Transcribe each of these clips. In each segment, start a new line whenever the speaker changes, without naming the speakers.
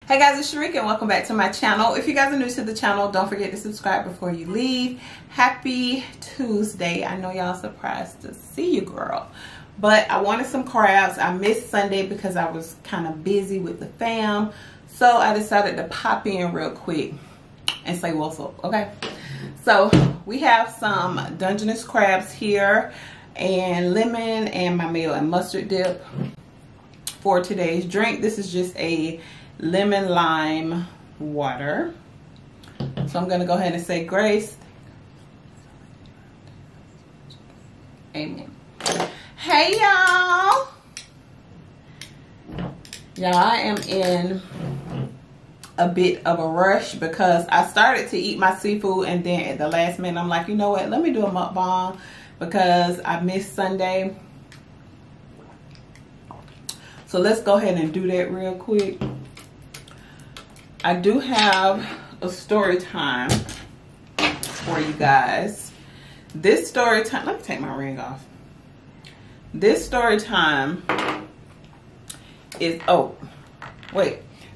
Hey guys, it's Sharika and welcome back to my channel. If you guys are new to the channel, don't forget to subscribe before you leave. Happy Tuesday. I know y'all surprised to see you, girl. But I wanted some crabs. I missed Sunday because I was kind of busy with the fam. So I decided to pop in real quick and say what's up, okay? So we have some Dungeness crabs here and lemon and my mayo and mustard dip for today's drink. This is just a lemon lime water. So I'm gonna go ahead and say grace. Amen. Hey y'all. Y'all, I am in a bit of a rush because I started to eat my seafood and then at the last minute I'm like, you know what, let me do a mukbang because I missed Sunday. So let's go ahead and do that real quick. I do have a story time for you guys. This story time, let me take my ring off. This story time is,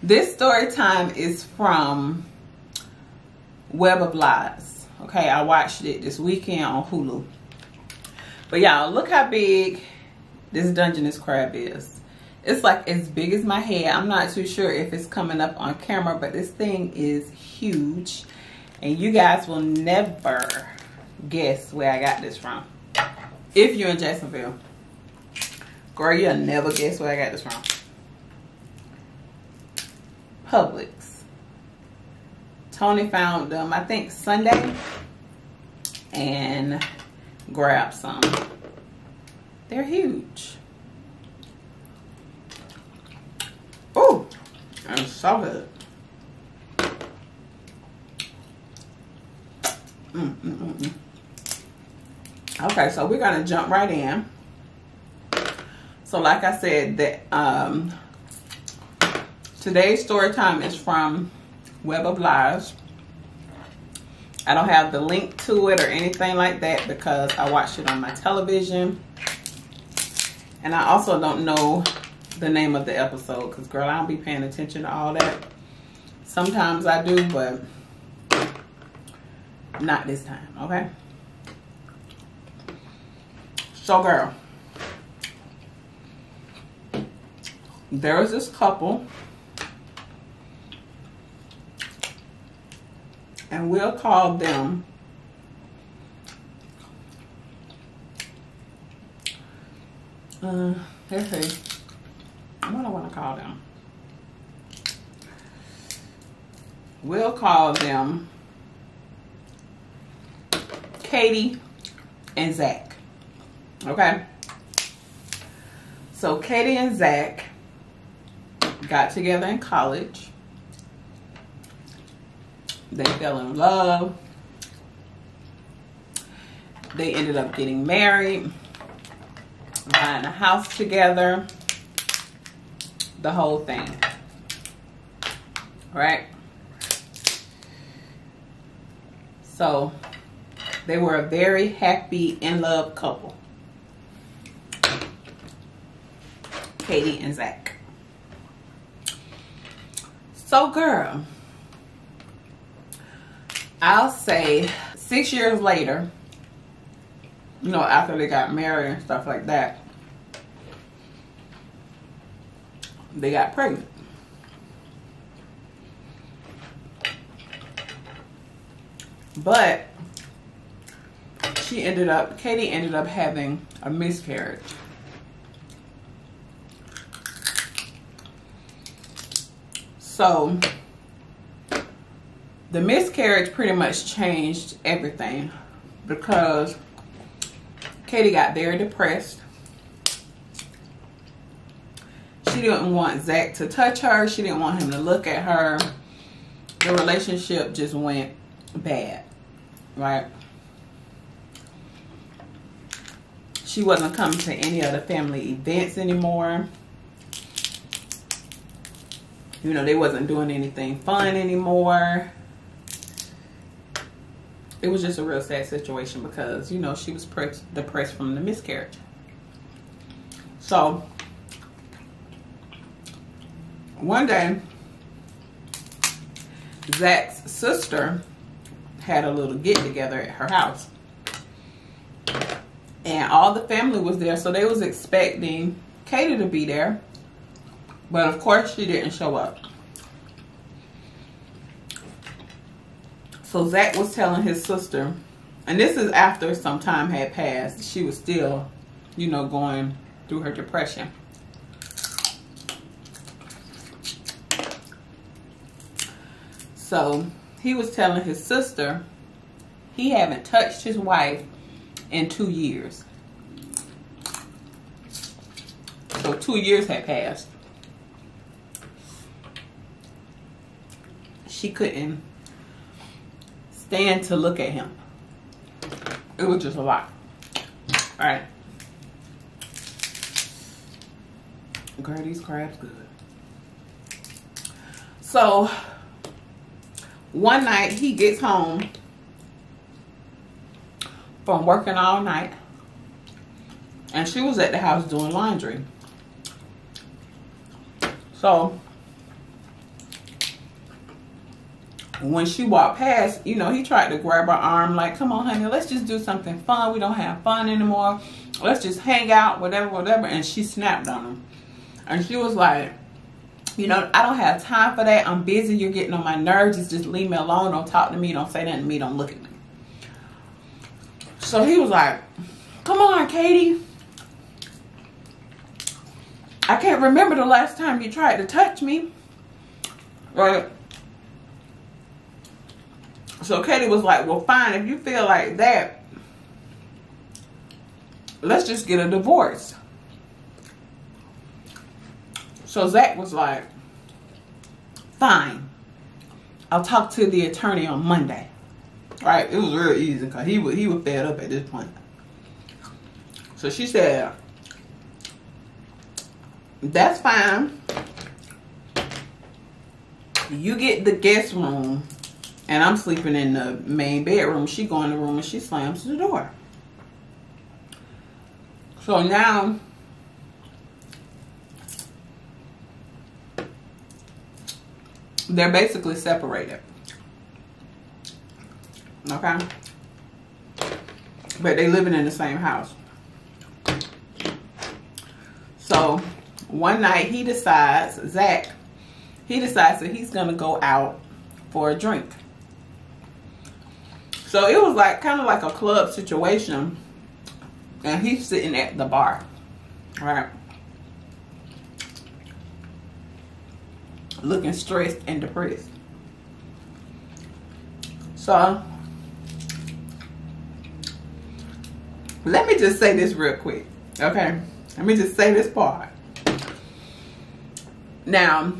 this story time is from Web of Lies. Okay, I watched it this weekend on Hulu. But y'all, look how big this Dungeness crab is. It's like as big as my head. I'm not too sure if it's coming up on camera, but this thing is huge. And you guys will never guess where I got this from. If you're in Jacksonville. Girl, you'll never guess where I got this from. Publix. Tony found them, I think Sunday, and grabbed some. They're huge. Oh, and so good. Okay, so we're gonna jump right in. So like I said, that today's story time is from Web of Lies. I don't have the link to it or anything like that because I watched it on my television. And I also don't know the name of the episode because, girl, I don't be paying attention to all that. Sometimes I do, but not this time, okay? So, girl, there was this couple, and we'll call them let's see, what do I want to call them? We'll call them Katie and Zach. Okay? So Katie and Zach got together in college. They fell in love. They ended up getting married, buying a house together, the whole thing, right? So they were a very happy, in love couple, Katie and Zach. So, girl, I'll say 6 years later, you know, after they got married and stuff like that, they got pregnant. But Katie ended up having a miscarriage. So the miscarriage pretty much changed everything because Katie got very depressed. She didn't want Zach to touch her. She didn't want him to look at her. The relationship just went bad, right? She wasn't coming to any of the family events anymore. You know, they wasn't doing anything fun anymore. It was just a real sad situation because, you know, she was depressed from the miscarriage. So one day Zach's sister had a little get together at her house. And all the family was there, so they was expecting Katie to be there. But of course she didn't show up. So Zach was telling his sister, and this is after some time had passed. She was still, you know, going through her depression. So he was telling his sister he haven't touched his wife in 2 years. So 2 years had passed. She couldn't stand to look at him. It was just a lot. All right. Girl, these crabs good. So one night he gets home from working all night, and she was at the house doing laundry. So when she walked past, you know, he tried to grab her arm like, come on, honey, let's just do something fun. We don't have fun anymore. Let's just hang out, whatever, whatever. And she snapped on him. And she was like, you know, I don't have time for that. I'm busy. You're getting on my nerves. Just leave me alone. Don't talk to me. Don't say nothing to me. Don't look at me. So he was like, come on, Katie. I can't remember the last time you tried to touch me. Right? So Katie was like, well, fine. If you feel like that, let's just get a divorce. So Zach was like, fine. I'll talk to the attorney on Monday. Right? It was real easy because he was fed up at this point. So she said, that's fine. You get the guest room, and I'm sleeping in the main bedroom. She go in the room and she slams the door. So now they're basically separated. Okay? But they living in the same house. So one night he decides, Zach, he decides that he's going to go out for a drink. So it was like kind of like a club situation. And he's sitting at the bar. Right? Looking stressed and depressed. So let me just say this real quick. Okay? Let me just say this part. Now,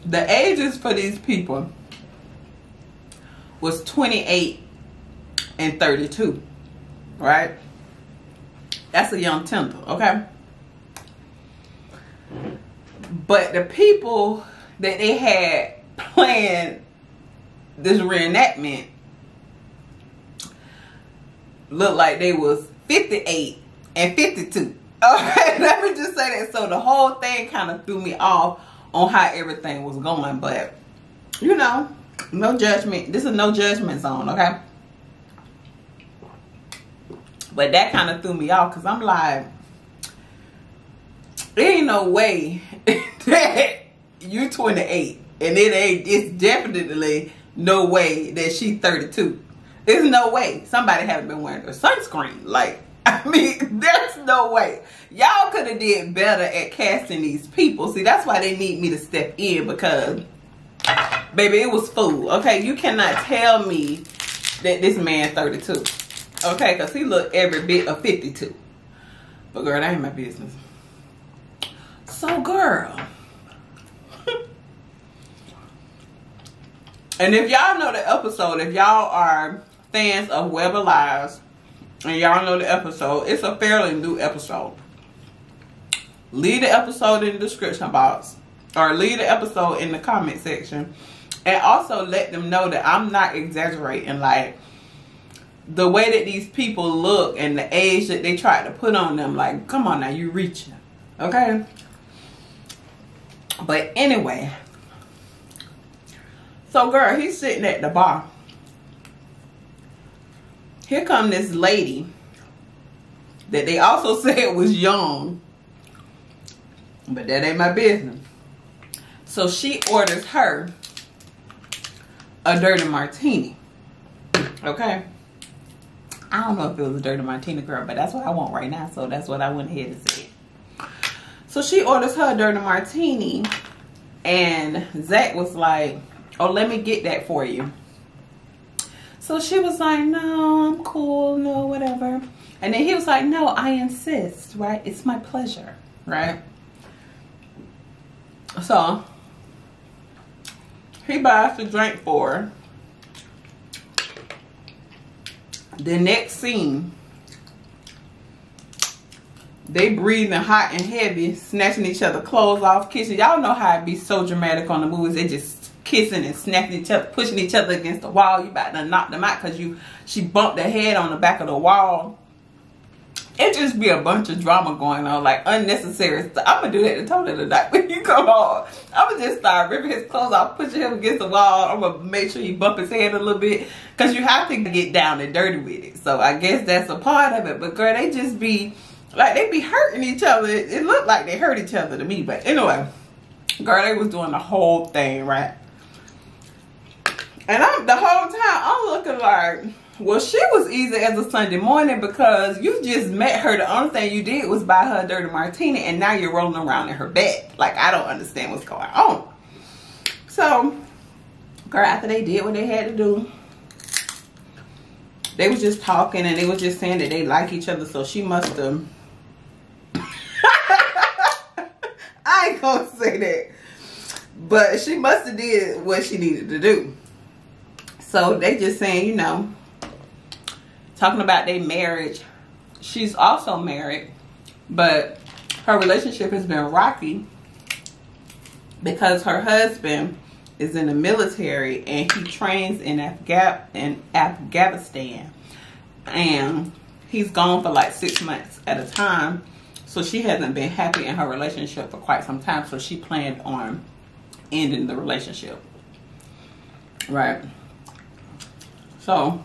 the ages for these people was 28 and 32. Right? That's a young tender, okay? But the people that they had planned this reenactment looked like they was 58 and 52. Okay, let me just say that. So the whole thing kind of threw me off on how everything was going. But, you know, no judgment. This is no judgment zone, okay? But that kind of threw me off because I'm like, there ain't no way that you 28 and it's definitely no way that she 32. There's no way somebody haven't been wearing their sunscreen. Like, I mean, there's no way. Y'all could have did better at casting these people. See, that's why they need me to step in because, baby, it was fool. Okay, you cannot tell me that this man 32. Okay, because he looked every bit of 52. But girl, that ain't my business. So girl. And if y'all know the episode, if y'all are fans of Web of Lies, and y'all know the episode, it's a fairly new episode. Leave the episode in the description box. Or leave the episode in the comment section. And also let them know that I'm not exaggerating. Like, the way that these people look and the age that they try to put on them, like, come on now, you reaching. Okay? But anyway, So girl, he's sitting at the bar. Here come this lady that they also said was young, but that ain't my business. So she orders her a dirty martini. Okay, I don't know if it was a dirty martini, girl, but that's what I want right now, so that's what I went ahead and said. So she orders her a dirty martini, and Zach was like, oh, let me get that for you. So she was like, no, I'm cool, no, whatever. And then he was like, no, I insist, right? It's my pleasure, right? So he buys the drink for her. The next scene, they breathing hot and heavy, snatching each other clothes off, kissing. Y'all know how it be so dramatic on the movies. They just kissing and snapping each other, pushing each other against the wall. You about to knock them out because she bumped her head on the back of the wall. It just be a bunch of drama going on, like unnecessary stuff. I'm gonna do that to Tony tonight when you come on. I'm gonna just start ripping his clothes off, pushing him against the wall. I'm gonna make sure he bump his head a little bit because you have to get down and dirty with it. So I guess that's a part of it. But girl, they just be like, they be hurting each other. It looked like they hurt each other to me. But anyway, girl, they was doing the whole thing, right? And the whole time, I'm looking like, well, she was easy as a Sunday morning because you just met her. The only thing you did was buy her a dirty martini, and now you're rolling around in her bed. Like, I don't understand what's going on. So, girl, after they did what they had to do, they was just talking, and they was just saying that they like each other, so she must have... I ain't gonna say that. But she must have did what she needed to do. So they just saying, you know, talking about their marriage. She's also married, but her relationship has been rocky because her husband is in the military and he trains in Afghanistan, and he's gone for like 6 months at a time. So she hasn't been happy in her relationship for quite some time. So she planned on ending the relationship, right? So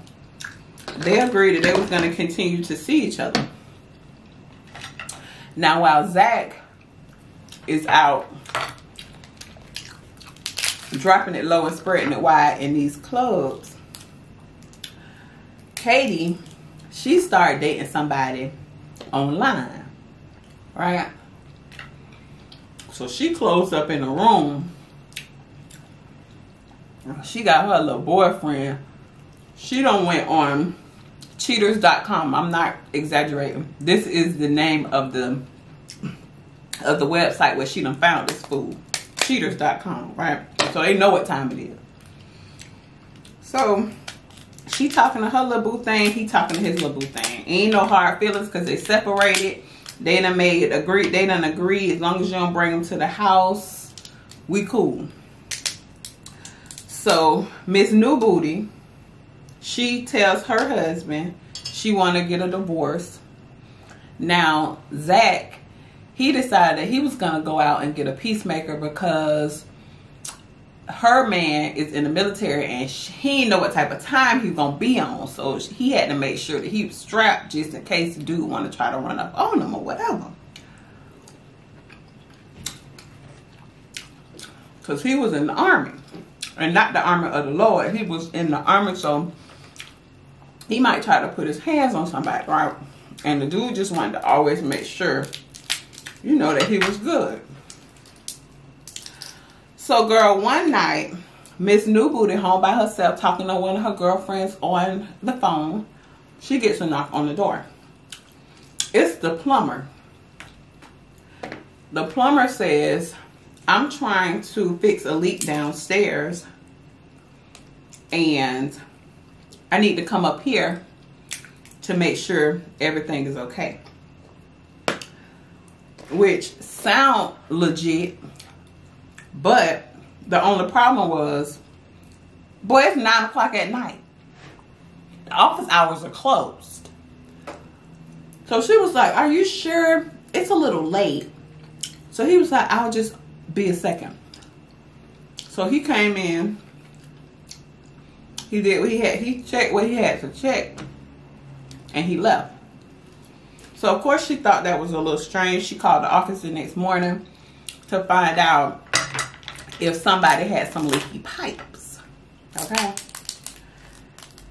they agreed that they was going to continue to see each other. Now, while Zach is out dropping it low and spreading it wide in these clubs, Katie, she started dating somebody online, right? So she closed up in a room. She got her little boyfriend. She done went on cheaters.com. I'm not exaggerating. This is the name of the website where she done found this fool. Cheaters.com, right? So they know what time it is. So she talking to her little boo thing. He talking to his little boo thing. Ain't no hard feelings because they separated. They done agreed as long as you don't bring them to the house, we cool. So Miss New Booty, she tells her husband she want to get a divorce. Now, Zach, he decided that he was going to go out and get a peacemaker because her man is in the military and he didn't know what type of time he's going to be on. So he had to make sure that he was strapped just in case the dude want to try to run up on him or whatever. Because he was in the army. And not the army of the Lord. He was in the army, so he might try to put his hands on somebody, right? And the dude just wanted to always make sure, you know, that he was good. So, girl, one night, Miss New Booty home by herself talking to one of her girlfriends on the phone. She gets a knock on the door. It's the plumber. The plumber says, I'm trying to fix a leak downstairs and I need to come up here to make sure everything is okay. Which sound legit, but the only problem was, boy, it's 9 o'clock at night. The office hours are closed. So she was like, are you sure? It's a little late. So he was like, I'll just be a second. So he came in He did what he had. He checked what he had to check, and he left. So of course she thought that was a little strange. She called the office the next morning to find out if somebody had some leaky pipes. Okay.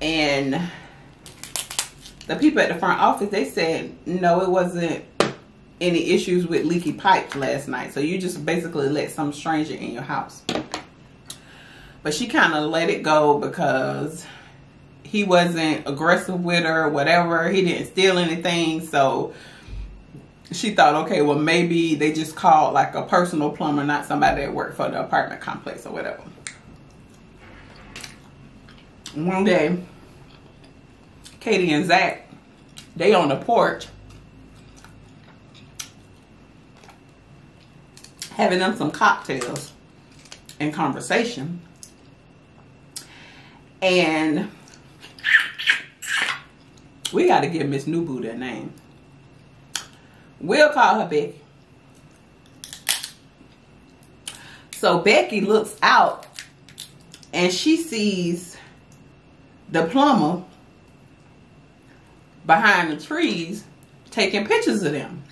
And the people at the front office, they said, no, it wasn't any issues with leaky pipes last night. So you just basically let some stranger in your house. But she kind of let it go because he wasn't aggressive with her or whatever. He didn't steal anything. So she thought, okay, well, maybe they just called like a personal plumber, not somebody that worked for the apartment complex or whatever. One day, Katie and Zach, they on the porch having them some cocktails and conversation. And we got to give Miss New Boo that name. We'll call her Becky. So Becky looks out and she sees the plumber behind the trees taking pictures of them.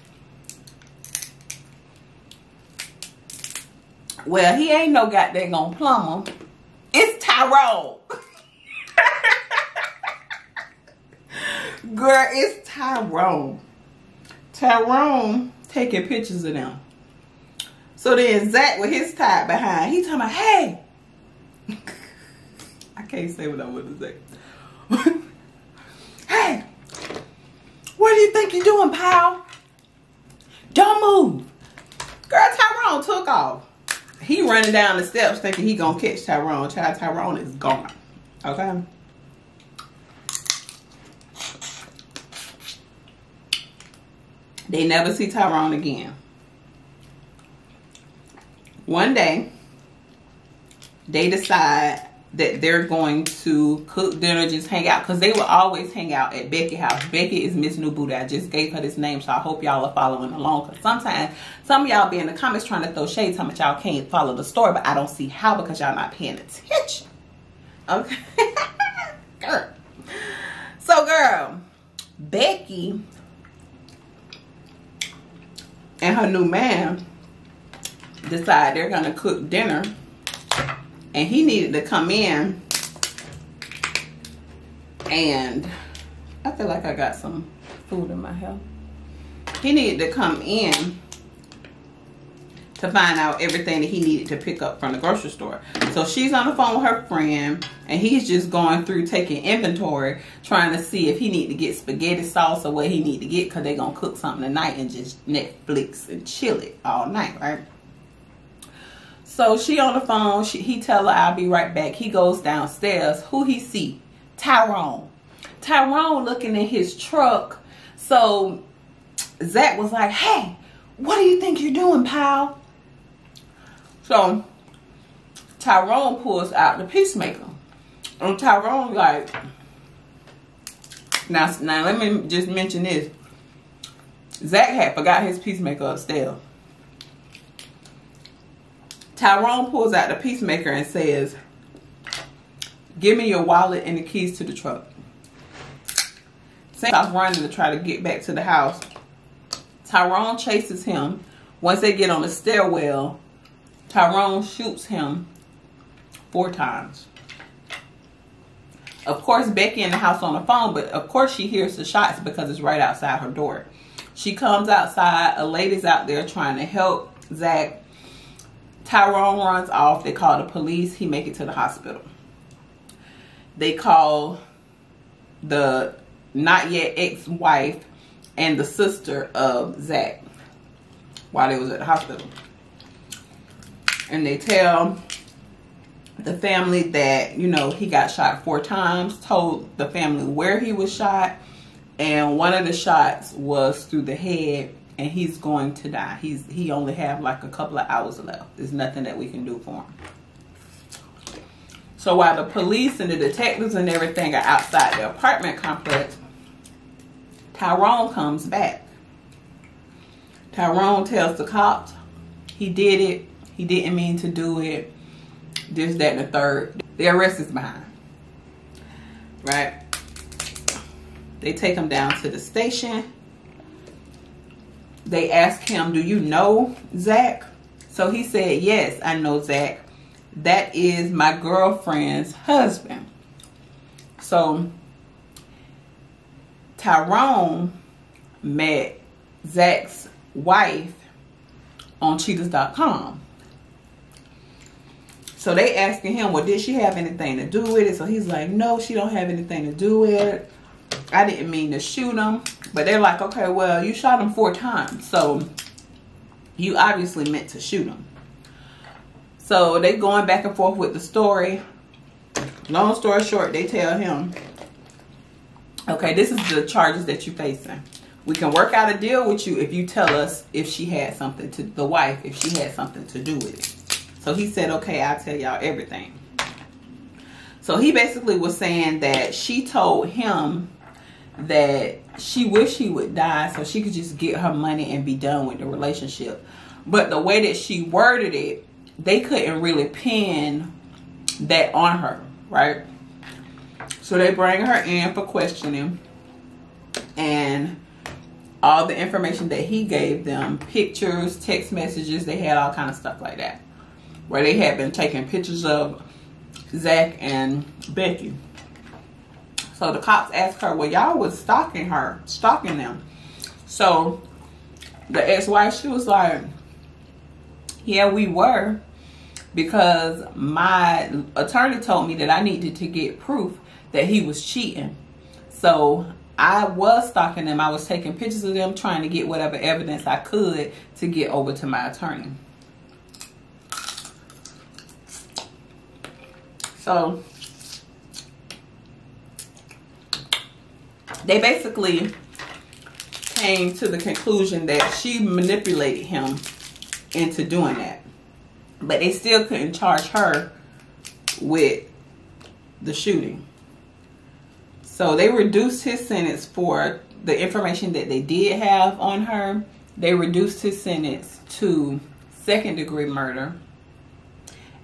Well, he ain't no goddamn plumber. It's Tyrone. Girl, it's Tyrone. Tyrone taking pictures of them. So then Zach with his tie behind, he talking about, hey. I can't say what I want to say. Hey, what do you think you're doing, pal? Don't move. Girl, Tyrone took off. He running down the steps thinking he gonna catch Tyrone. Child, Tyrone is gone. Okay. They never see Tyrone again. One day, they decide that they're going to cook dinner, just hang out. Because they will always hang out at Becky's house. Becky is Miss New Booty. I just gave her this name, so I hope y'all are following along. Because sometimes, some of y'all be in the comments trying to throw shade, how much y'all can't follow the story. But I don't see how, because y'all not paying attention. Okay? Girl. So, girl, Becky and her new man decide they're going to cook dinner. And he needed to come in, and I feel like I got some food in my hair. He needed to come in to find out everything that he needed to pick up from the grocery store. So she's on the phone with her friend, and he's just going through taking inventory, trying to see if he need to get spaghetti sauce or what he need to get, because they're going to cook something tonight and just Netflix and chill it all night, right? So she on the phone, he tell her, I'll be right back. He goes downstairs. Who he see? Tyrone. Tyrone looking in his truck. So Zach was like, hey, what do you think you're doing, pal? So Tyrone pulls out the peacemaker. And Tyrone like, now let me just mention this. Zach had forgot his peacemaker upstairs. Tyrone pulls out the peacemaker and says, give me your wallet and the keys to the truck. Sam starts running to try to get back to the house. Tyrone chases him. Once they get on the stairwell, Tyrone shoots him 4 times. Of course, Becky in the house on the phone, but of course she hears the shots because it's right outside her door. She comes outside. A lady's out there trying to help Zach. Tyrone runs off. They call the police. He make it to the hospital. They call the not yet ex-wife and the sister of Zach while they was at the hospital. And they tell the family that, you know, he got shot 4 times, told the family where he was shot, and one of the shots was through the head. And he's going to die. He only have like a couple of hours left. There's nothing that we can do for him. So while the police and the detectives and everything are outside the apartment complex, Tyrone comes back. Tyrone tells the cops he did it. He didn't mean to do it. This, that, and the third. The arrest is behind. right? They take him down to the station. They ask him, do you know Zach? So he said, yes, I know Zach. That is my girlfriend's husband. So Tyrone met Zach's wife on cheetahs.com. So they asking him, well, did she have anything to do with it? So he's like, no, she don't have anything to do with it. I didn't mean to shoot him. But they're like, okay, well, you shot him 4 times. So you obviously meant to shoot him. So they going back and forth with the story. Long story short, they tell him, okay, this is the charges that you're facing. We can work out a deal with you if you tell us if she had something to, the wife, if she had something to do with it. So he said, okay, I'll tell y'all everything. So he basically was saying that she told him that she wished he would die so she could just get her money and be done with the relationship. But the way that she worded it, they couldn't really pin that on her, right? So they bring her in for questioning, and all the information that he gave them, pictures, text messages, they had all kind of stuff like that, where they had been taking pictures of Zach and Becky. So the cops asked her, well, y'all was stalking them. So the ex-wife, she was like, yeah, we were, because my attorney told me that I needed to get proof that he was cheating. So I was stalking them. I was taking pictures of them, trying to get whatever evidence I could to get over to my attorney. So they basically came to the conclusion that she manipulated him into doing that. But they still couldn't charge her with the shooting. So they reduced his sentence for the information that they did have on her. They reduced his sentence to 2nd-degree murder.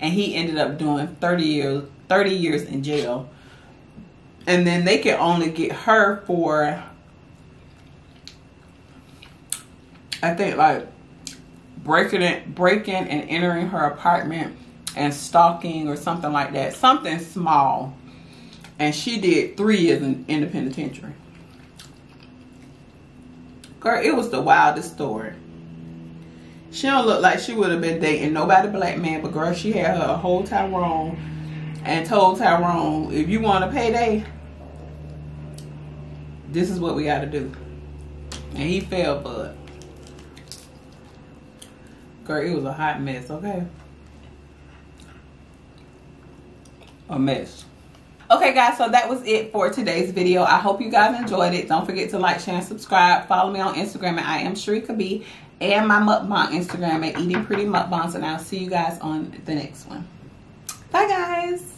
And he ended up doing 30 years in jail. And then they could only get her for, I think, like breaking and entering her apartment and stalking or something like that. Something small. And she did 3 years in the penitentiary. Girl, it was the wildest story. She don't look like she would have been dating nobody black man, but girl, she had her a whole Tyrone and told Tyrone, if you want a payday, this is what we got to do. And he fell for it. Girl, it was a hot mess, okay? A mess. Okay, guys, so that was it for today's video. I hope you guys enjoyed it. Don't forget to like, share, and subscribe. Follow me on Instagram at I am Sharika B, and my mukbang Instagram at Eating Pretty Mukbangs, and I'll see you guys on the next one. Bye, guys.